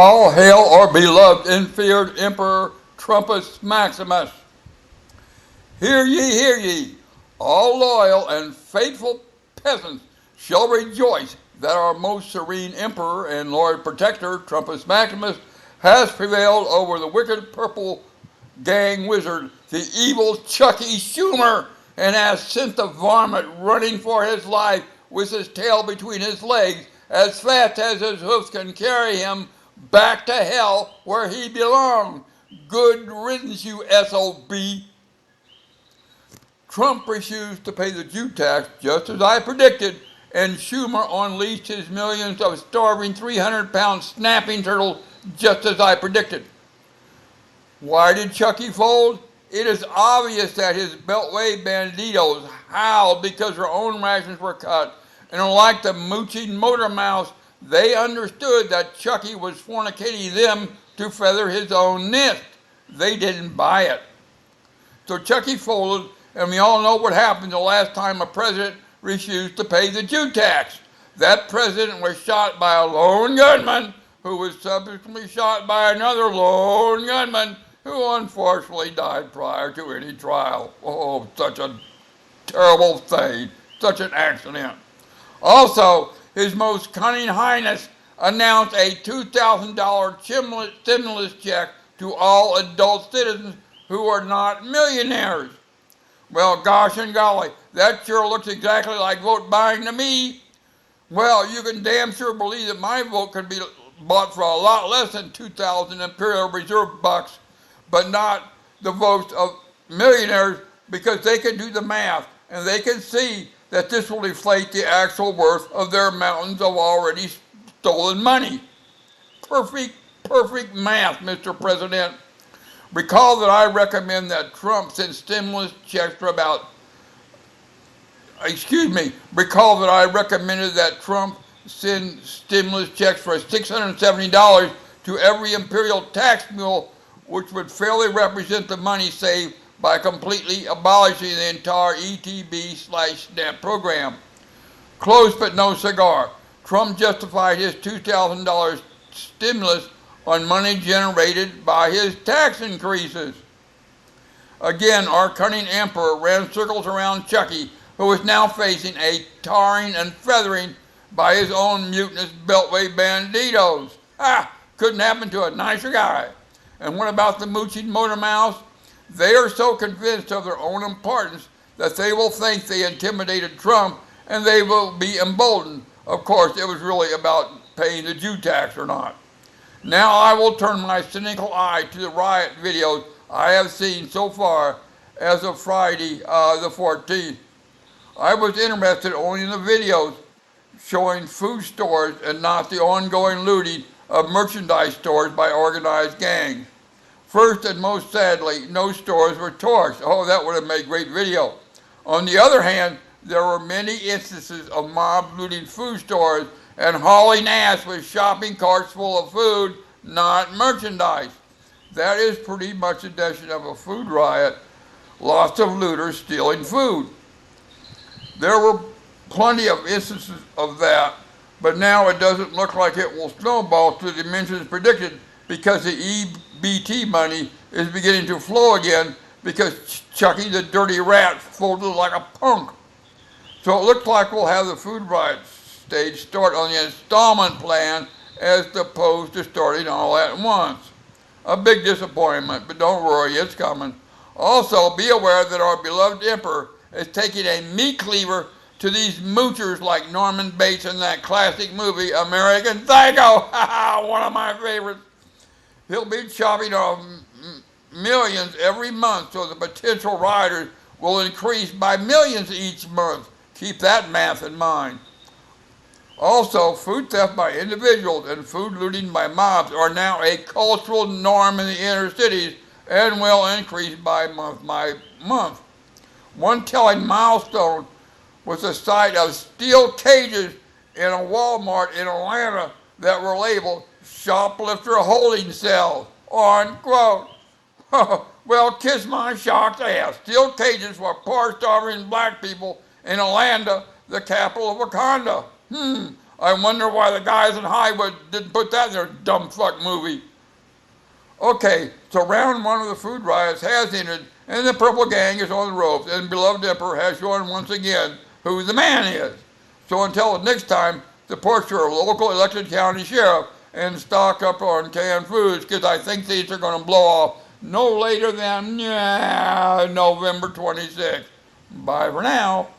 All hail our beloved and feared Emperor Trumpus Maximus. Hear ye, all loyal and faithful peasants shall rejoice that our most serene Emperor and Lord Protector, Trumpus Maximus, has prevailed over the wicked purple gang wizard, the evil Chuckie Schumer, and has sent the varmint running for his life with his tail between his legs as fast as his hoofs can carry him back to hell where he belongs. Good riddance, you SOB. Trump refused to pay the Jew tax, just as I predicted, and Schumer unleashed his millions of starving 300-pound snapping turtles, just as I predicted. Why did Chuckie fold? It is obvious that his Beltway banditos howled because their own rations were cut, and unlike the mooching motor mouse, they understood that Chuckie was fornicating them to feather his own nest. They didn't buy it. So Chuckie folded, and we all know what happened the last time a president refused to pay the Jew tax. That president was shot by a lone gunman who was subsequently shot by another lone gunman who unfortunately died prior to any trial. Oh, such a terrible thing, such an accident. Also, His Most Cunning Highness announced a $2,000 stimulus check to all adult citizens who are not millionaires. Well, gosh and golly, that sure looks exactly like vote buying to me. Well, you can damn sure believe that my vote can be bought for a lot less than 2,000 Imperial Reserve bucks, but not the votes of millionaires, because they can do the math and they can see that this will deflate the actual worth of their mountains of already stolen money. Perfect math, Mr. President. Recall that I recommend that Trump send stimulus checks for recall that I recommended that Trump send stimulus checks for $670 to every imperial tax mule, which would fairly represent the money saved by completely abolishing the entire ETB/SNAP program. Close but no cigar. Trump justified his $2,000 stimulus on money generated by his tax increases. Again, our cunning emperor ran circles around Chuckie, who is now facing a tarring and feathering by his own mutinous Beltway banditos. Couldn't happen to a nicer guy. And what about the mooching motor mouse? They are so convinced of their own importance that they will think they intimidated Trump and they will be emboldened. Of course, it was really about paying the Jew tax or not. Now I will turn my cynical eye to the riot videos I have seen so far as of Friday the 14th. I was interested only in the videos showing food stores and not the ongoing looting of merchandise stores by organized gangs. First and most sadly, no stores were torched. Oh, that would have made great video. On the other hand, there were many instances of mob looting food stores and hauling ass with shopping carts full of food, not merchandise. That is pretty much a definition of a food riot. Lots of looters stealing food. There were plenty of instances of that, but now it doesn't look like it will snowball to the dimensions predicted, because the EBT money is beginning to flow again because Chuckie the dirty rat folded like a punk. So it looks like we'll have the food riot stage start on the installment plan as opposed to starting all at once. A big disappointment, but don't worry, it's coming. Also, be aware that our beloved emperor is taking a meat cleaver to these moochers like Norman Bates in that classic movie, American Psycho. One of my favorites. He'll be chopping off millions every month, so the potential rioters will increase by millions each month. Keep that math in mind. Also, food theft by individuals and food looting by mobs are now a cultural norm in the inner cities and will increase by month. One telling milestone was the sight of steel cages in a Walmart in Atlanta that were labeled shoplifter holding cells, unquote. Well, kiss my shocked ass. Steel cages for poor starving black people in Atlanta, the capital of Wakanda. I wonder why the guys in Hollywood didn't put that in their dumb fuck movie. Okay, so round one of the food riots has ended, and the Purple Gang is on the ropes, and beloved Emperor has shown once again who the man is. So until the next time, support your local elected county sheriff and stock up on canned foods, because I think these are going to blow off no later than November 26th. Bye for now.